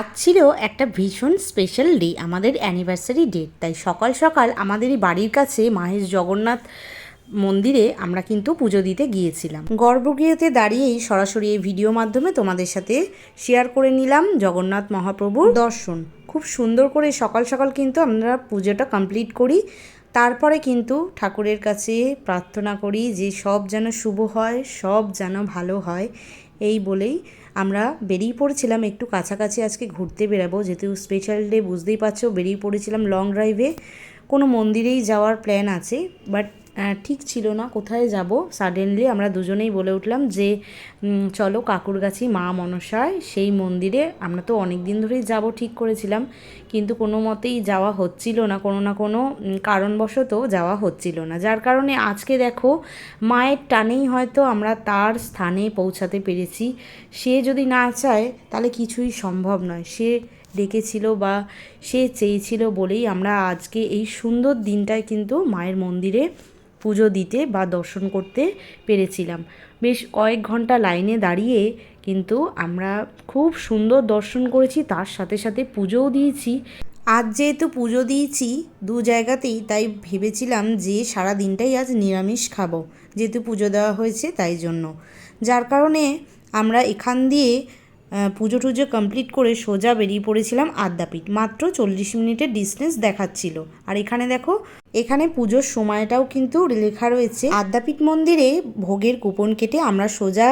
আজ ছিল একটা ভীষণ স্পেশাল ডে, আমাদের অ্যানিভার্সারি ডেট। তাই সকাল সকাল আমাদেরই বাড়ির কাছে মাহেশ জগন্নাথ মন্দিরে আমরা কিন্তু পুজো দিতে গিয়েছিলাম। গর্ভগৃহতে দাঁড়িয়েই সরাসরি এই ভিডিও মাধ্যমে তোমাদের সাথে শেয়ার করে নিলাম জগন্নাথ মহাপ্রভুর দর্শন। খুব সুন্দর করে সকাল সকাল কিন্তু আমরা পুজোটা কমপ্লিট করি। তারপরে কিন্তু ঠাকুরের কাছে প্রার্থনা করি যে সব যেন শুভ হয়, সব যেন ভালো হয়। এই বলেই আমরা বেরিয়ে পড়েছিলাম একটু কাছাকাছি আজকে ঘুরতে বেরাবো, যেহেতু স্পেশাল ডে বুঝতেই পারছো। বেরিয়ে পড়েছিলাম লং ড্রাইভে, কোনো মন্দিরেই যাওয়ার প্ল্যান আছে, বাট ঠিক ছিল না কোথায় যাব। সাডেনলি আমরা দুজনেই বলে উঠলাম যে চলো কাকুরগাছি মা মনসায়, সেই মন্দিরে। আমরা তো অনেক দিন ধরেই যাব ঠিক করেছিলাম, কিন্তু কোনো মতেই যাওয়া হচ্ছিল না, কোনো না কোনো কারণবশত যাওয়া হচ্ছিল না। যার কারণে আজকে দেখো মায়ের টানেই হয়তো আমরা তার স্থানে পৌঁছাতে পেরেছি। সে যদি না চায় তাহলে কিছুই সম্ভব নয়। সে ডেকেছিল বা সে চেয়েছিল বলেই আমরা আজকে এই সুন্দর দিনটায় কিন্তু মায়ের মন্দিরে পুজো দিতে বা দর্শন করতে পেরেছিলাম। বেশ কয়েক ঘন্টা লাইনে দাঁড়িয়ে কিন্তু আমরা খুব সুন্দর দর্শন করেছি, তার সাথে সাথে পুজোও দিয়েছি। আজ যেহেতু পুজো দিয়েছি দু জায়গাতেই, তাই ভেবেছিলাম যে সারা দিনটাই আজ নিরামিষ খাবো, যেহেতু পুজো দেওয়া হয়েছে তাই জন্য। যার কারণে আমরা এখান দিয়ে পুজো টুজো কমপ্লিট করে সোজা বেরিয়ে পড়েছিলাম আদ্যাপীঠ। মাত্র 40 মিনিটের ডিস্টেন্স দেখাচ্ছিল। আর এখানে দেখো, এখানে পুজোর সময়টাও কিন্তু লেখা রয়েছে। আদ্যাপীঠ মন্দিরে ভোগের কুপন কেটে আমরা সোজা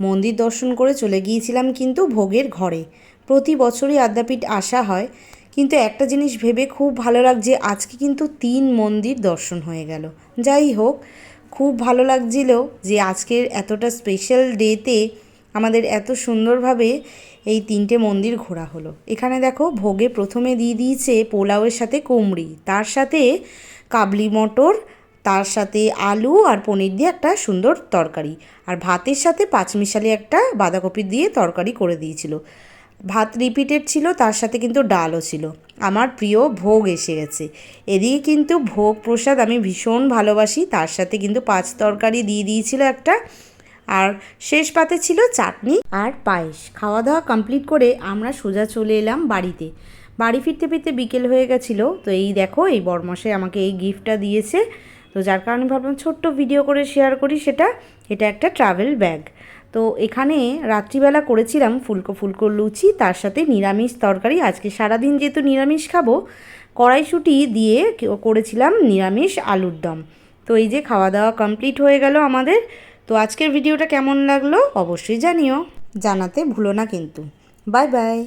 মন্দির দর্শন করে চলে গিয়েছিলাম কিন্তু ভোগের ঘরে। প্রতি বছরই আদ্যাপীঠ আসা হয়, কিন্তু একটা জিনিস ভেবে খুব ভালো লাগছে, আজকে কিন্তু 3 মন্দির দর্শন হয়ে গেল। যাই হোক, খুব ভালো লাগছিল যে আজকের এতটা স্পেশাল ডেতে আমাদের এত সুন্দরভাবে এই 3টে মন্দির ঘোরা হলো। এখানে দেখো ভোগে প্রথমে দিয়ে দিয়েছে পোলাওয়ের সাথে কুমড়ি, তার সাথে কাবলি মটর, তার সাথে আলু আর পনির দিয়ে একটা সুন্দর তরকারি, আর ভাতের সাথে পাঁচমিশালি একটা বাঁধাকপি দিয়ে তরকারি করে দিয়েছিল। ভাত রিপিটেড ছিল, তার সাথে কিন্তু ডালও ছিল। আমার প্রিয় ভোগ এসে গেছে। এদিকে কিন্তু ভোগ প্রসাদ আমি ভীষণ ভালোবাসি, তার সাথে কিন্তু 5 তরকারি দিয়ে দিয়েছিল একটা, আর শেষ পাতে ছিল চাটনি আর পায়েস। খাওয়া দাওয়া কমপ্লিট করে আমরা সোজা চলে এলাম বাড়িতে। বাড়ি ফিরতে ফিরতে বিকেল হয়ে গেছিলো। তো এই দেখো, এই বরমশাই আমাকে এই গিফটটা দিয়েছে, তো যার কারণে ভাবলাম ছোট্ট ভিডিও করে শেয়ার করি সেটা। এটা একটা ট্রাভেল ব্যাগ। তো এখানে রাত্রিবেলা করেছিলাম ফুলকো ফুলকো লুচি, তার সাথে নিরামিষ তরকারি। আজকে সারাদিন যেহেতু নিরামিষ খাবো, কড়াইশুঁটি দিয়ে করেছিলাম নিরামিষ আলুর দম। তো এই যে খাওয়া দাওয়া কমপ্লিট হয়ে গেল আমাদের। তো আজকের ভিডিওটা কেমন লাগলো অবশ্যই জানিও, জানাতে ভুলো না কিন্তু। Bye bye.